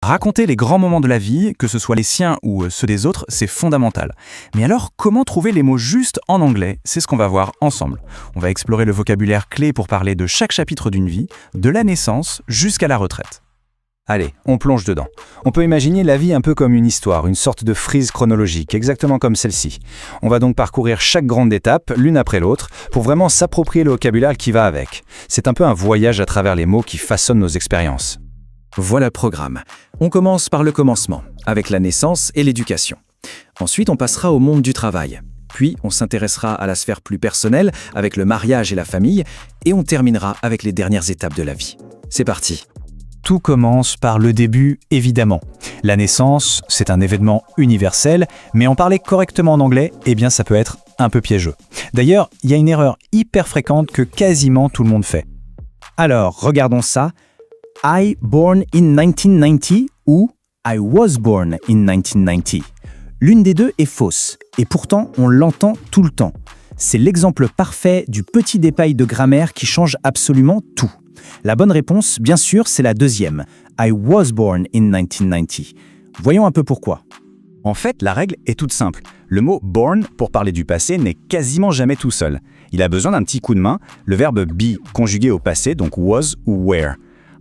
Raconter les grands moments de la vie, que ce soit les siens ou ceux des autres, c'est fondamental. Mais alors, comment trouver les mots justes en anglais? C'est ce qu'on va voir ensemble. On va explorer le vocabulaire clé pour parler de chaque chapitre d'une vie, de la naissance jusqu'à la retraite. Allez, on plonge dedans. On peut imaginer la vie un peu comme une histoire, une sorte de frise chronologique, exactement comme celle-ci. On va donc parcourir chaque grande étape, l'une après l'autre, pour vraiment s'approprier le vocabulaire qui va avec. C'est un peu un voyage à travers les mots qui façonnent nos expériences. Voilà le programme. On commence par le commencement, avec la naissance et l'éducation. Ensuite, on passera au monde du travail. Puis, on s'intéressera à la sphère plus personnelle, avec le mariage et la famille, et on terminera avec les dernières étapes de la vie. C'est parti. Tout commence par le début, évidemment. La naissance, c'est un événement universel, mais en parler correctement en anglais, eh bien ça peut être un peu piégeux. D'ailleurs, il y a une erreur hyper fréquente que quasiment tout le monde fait. Alors, regardons ça. I born in 1990 ou I was born in 1990. L'une des deux est fausse, et pourtant on l'entend tout le temps. C'est l'exemple parfait du petit détail de grammaire qui change absolument tout. La bonne réponse, bien sûr, c'est la deuxième. I was born in 1990. Voyons un peu pourquoi. En fait, la règle est toute simple. Le mot « born » pour parler du passé n'est quasiment jamais tout seul. Il a besoin d'un petit coup de main, le verbe « be » conjugué au passé, donc « was » ou « were ».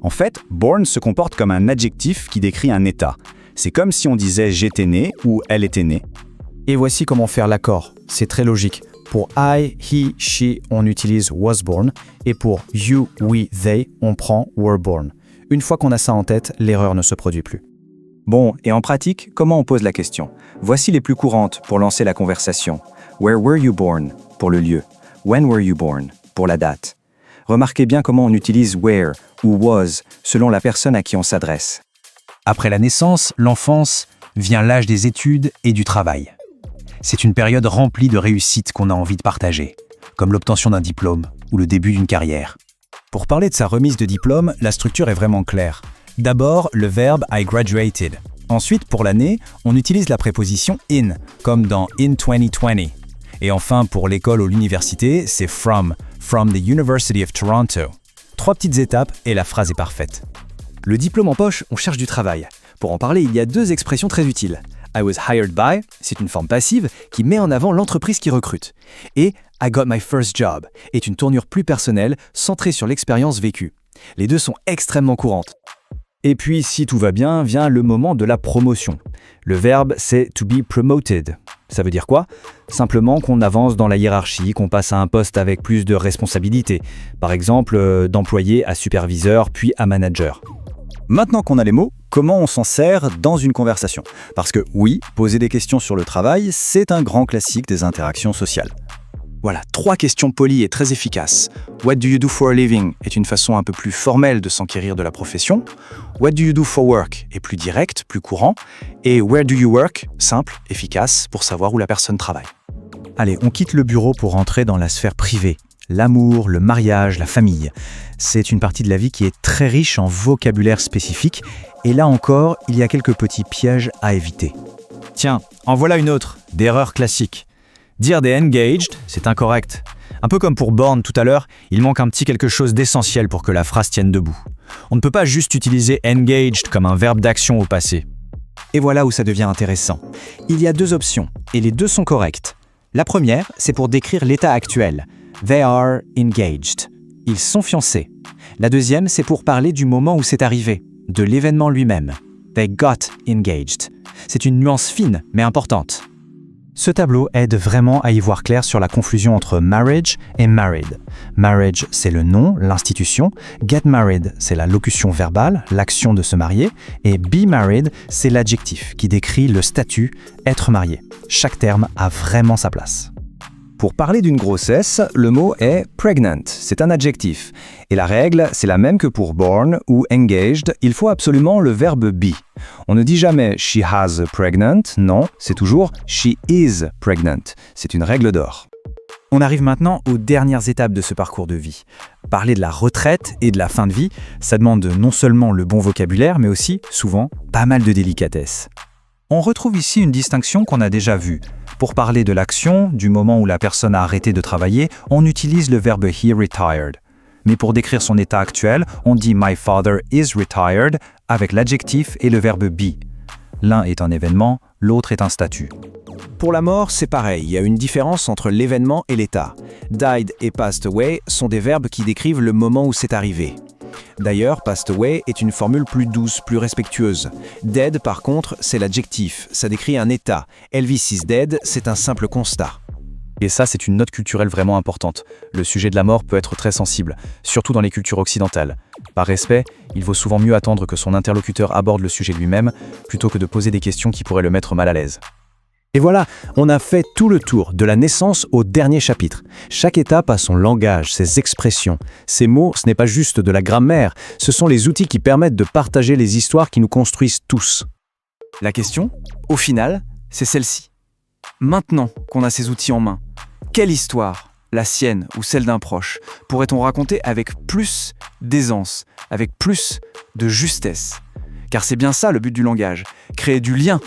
En fait, « born » se comporte comme un adjectif qui décrit un état. C'est comme si on disait « j'étais né » ou « elle était née ». Et voici comment faire l'accord. C'est très logique. Pour I, he, she, on utilise was born, et pour you, we, they, on prend were born. Une fois qu'on a ça en tête, l'erreur ne se produit plus. Bon, et en pratique, comment on pose la question? Voici les plus courantes pour lancer la conversation. Where were you born? Pour le lieu. When were you born? Pour la date. Remarquez bien comment on utilise where ou was selon la personne à qui on s'adresse. Après la naissance, l'enfance, vient l'âge des études et du travail. C'est une période remplie de réussites qu'on a envie de partager, comme l'obtention d'un diplôme ou le début d'une carrière. Pour parler de sa remise de diplôme, la structure est vraiment claire. D'abord, le verbe I graduated. Ensuite, pour l'année, on utilise la préposition in, comme dans in 2020. Et enfin, pour l'école ou l'université, c'est from the University of Toronto. 3 petites étapes et la phrase est parfaite. Le diplôme en poche, on cherche du travail. Pour en parler, il y a 2 expressions très utiles. I was hired by, c'est une forme passive qui met en avant l'entreprise qui recrute. Et I got my first job est une tournure plus personnelle, centrée sur l'expérience vécue. Les deux sont extrêmement courantes. Et puis, si tout va bien, vient le moment de la promotion. Le verbe, c'est to be promoted. Ça veut dire quoi? Simplement qu'on avance dans la hiérarchie, qu'on passe à un poste avec plus de responsabilités. Par exemple, d'employé à superviseur, puis à manager. Maintenant qu'on a les mots, comment on s'en sert dans une conversation? Parce que oui, poser des questions sur le travail, c'est un grand classique des interactions sociales. Voilà, 3 questions polies et très efficaces. What do you do for a living est une façon un peu plus formelle de s'enquérir de la profession. What do you do for work est plus direct, plus courant. Et where do you work, simple, efficace, pour savoir où la personne travaille. Allez, on quitte le bureau pour entrer dans la sphère privée. L'amour, le mariage, la famille. C'est une partie de la vie qui est très riche en vocabulaire spécifique. Et là encore, il y a quelques petits pièges à éviter. Tiens, en voilà une autre, d'erreur classique. Dire des engaged, c'est incorrect. Un peu comme pour born tout à l'heure, il manque un petit quelque chose d'essentiel pour que la phrase tienne debout. On ne peut pas juste utiliser engaged comme un verbe d'action au passé. Et voilà où ça devient intéressant. Il y a 2 options, et les 2 sont correctes. La première, c'est pour décrire l'état actuel. They are engaged. Ils sont fiancés. La deuxième, c'est pour parler du moment où c'est arrivé, de l'événement lui-même. They got engaged. C'est une nuance fine, mais importante. Ce tableau aide vraiment à y voir clair sur la confusion entre marriage et married. Marriage, c'est le nom, l'institution. Get married, c'est la locution verbale, l'action de se marier. Et be married, c'est l'adjectif qui décrit le statut, être marié. Chaque terme a vraiment sa place. Pour parler d'une grossesse, le mot est pregnant, c'est un adjectif. Et la règle, c'est la même que pour born ou engaged, il faut absolument le verbe be. On ne dit jamais she has pregnant, non, c'est toujours she is pregnant. C'est une règle d'or. On arrive maintenant aux dernières étapes de ce parcours de vie. Parler de la retraite et de la fin de vie, ça demande non seulement le bon vocabulaire, mais aussi, souvent, pas mal de délicatesse. On retrouve ici une distinction qu'on a déjà vue. Pour parler de l'action, du moment où la personne a arrêté de travailler, on utilise le verbe he retired. Mais pour décrire son état actuel, on dit My father is retired avec l'adjectif et le verbe be. L'un est un événement, l'autre est un statut. Pour la mort, c'est pareil, il y a une différence entre l'événement et l'état. Died et passed away sont des verbes qui décrivent le moment où c'est arrivé. D'ailleurs, passed away est une formule plus douce, plus respectueuse. Dead, par contre, c'est l'adjectif, ça décrit un état. Elvis is dead, c'est un simple constat. Et ça, c'est une note culturelle vraiment importante. Le sujet de la mort peut être très sensible, surtout dans les cultures occidentales. Par respect, il vaut souvent mieux attendre que son interlocuteur aborde le sujet lui-même, plutôt que de poser des questions qui pourraient le mettre mal à l'aise. Et voilà, on a fait tout le tour, de la naissance au dernier chapitre. Chaque étape a son langage, ses expressions. Ces mots, ce n'est pas juste de la grammaire, ce sont les outils qui permettent de partager les histoires qui nous construisent tous. La question, au final, c'est celle-ci. Maintenant qu'on a ces outils en main, quelle histoire, la sienne ou celle d'un proche, pourrait-on raconter avec plus d'aisance, avec plus de justesse ? Car c'est bien ça le but du langage, créer du lien